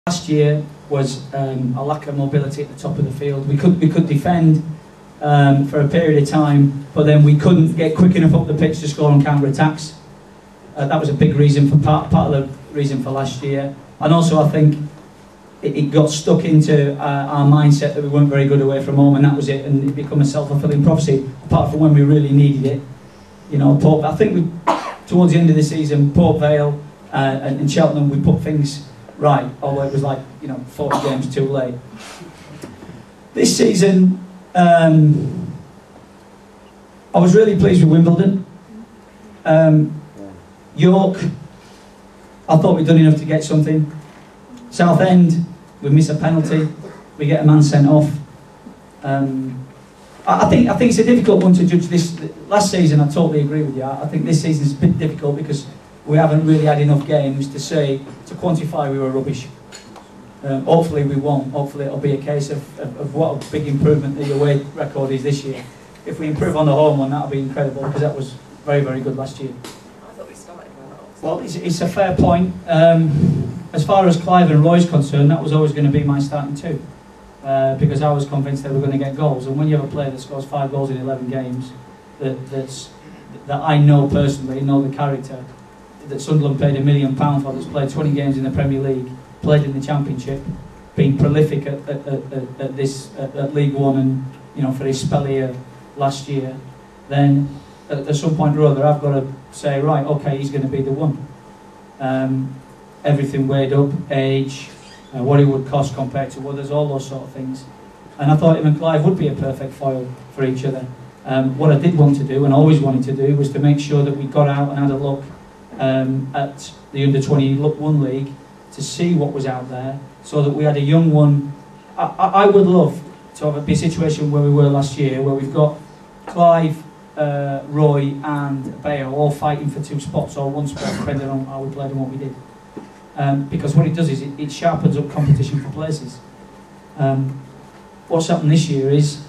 Last year was a lack of mobility at the top of the field. We could defend for a period of time, but then we couldn't get quick enough up the pitch to score on counter attacks. That was a big reason for part of the reason for last year, and also I think it got stuck into our mindset that we weren't very good away from home, and that was it. And it became a self-fulfilling prophecy. Apart from when we really needed it, you know. I think towards the end of the season, Port Vale and Cheltenham, we put things right, although it was like, you know, 40 games too late. This season, I was really pleased with Wimbledon. York, I thought we'd done enough to get something. Southend, we miss a penalty, we get a man sent off. I think it's a difficult one to judge. This last season, I totally agree with you. I think this season is a bit difficult because we haven't really had enough games to quantify we were rubbish. Hopefully we won't. Hopefully it'll be a case of what a big improvement the away record is this year. If we improve on the home one, that'll be incredible, because that was very, very good last year. I thought we started Well, well. it's a fair point. As far as Clive and Roy's concerned, that was always going to be my starting two, because I was convinced they were going to get goals. And when you have a player that scores 5 goals in 11 games, that I know personally, know the character, that Sunderland paid £1 million for, that's played 20 games in the Premier League, played in the Championship, been prolific at League One, and, you know, for his spell here last year, then at some point or other I've got to say, right, okay, he's going to be the one. Everything weighed up, age, what it would cost compared to others, all those sort of things. And I thought him and Clive would be a perfect foil for each other. What I did want to do, and always wanted to do, was to make sure that we got out and had a look at the under-21 league to see what was out there, so that we had a young one. I would love to have a situation where we were last year, where we've got Clive, Roy and Bayo all fighting for 2 spots or 1 spot, depending on how we played and what we did. Because what it does is it sharpens up competition for places. What's happened this year is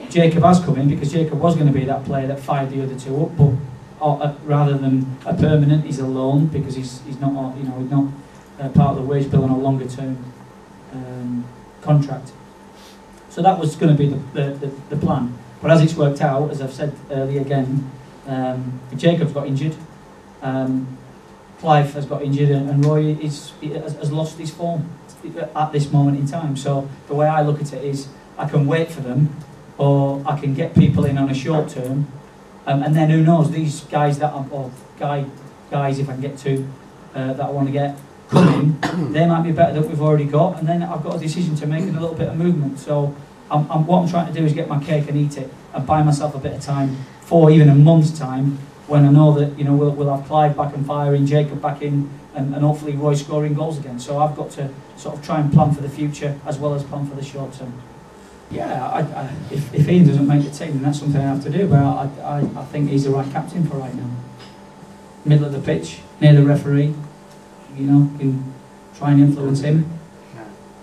Jacob has come in, because Jacob was going to be that player that fired the other 2 up, but rather than a permanent, he's a loan, because he's not, you know, he's not part of the wage bill on a longer term contract. So that was going to be the plan. But as it's worked out, as I've said earlier again, Jacob's got injured, Clive has got injured, and Roy has lost his form at this moment in time. So the way I look at it is, I can wait for them, or I can get people in on a short term, and then who knows, these guys guys, if I can get 2 that I want to get coming, they might be better than we've already got, and then I've got a decision to make and a little bit of movement. So what I'm trying to do is get my cake and eat it, and buy myself a bit of time for even a month's time, when I know that, you know, we'll have Clive back and firing, Jacob back in, and hopefully Roy scoring goals again. So I've got to sort of try and plan for the future as well as plan for the short term. Yeah, if Ian doesn't make the team, then that's something I have to do, but I think he's the right captain for right now. Middle of the pitch, near the referee, you know, can try and influence him.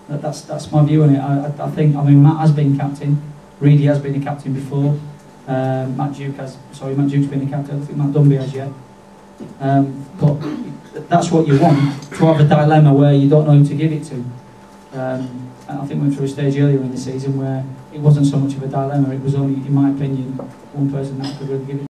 That's my view on it. I think, I mean, Matt has been captain, Reedy has been a captain before, Matt Duke's been a captain. I don't think Matt Dunby has yet. But that's what you want, to have a dilemma where you don't know who to give it to. And I think we went through a stage earlier in the season where it wasn't so much of a dilemma, it was only, in my opinion, one person that could really give it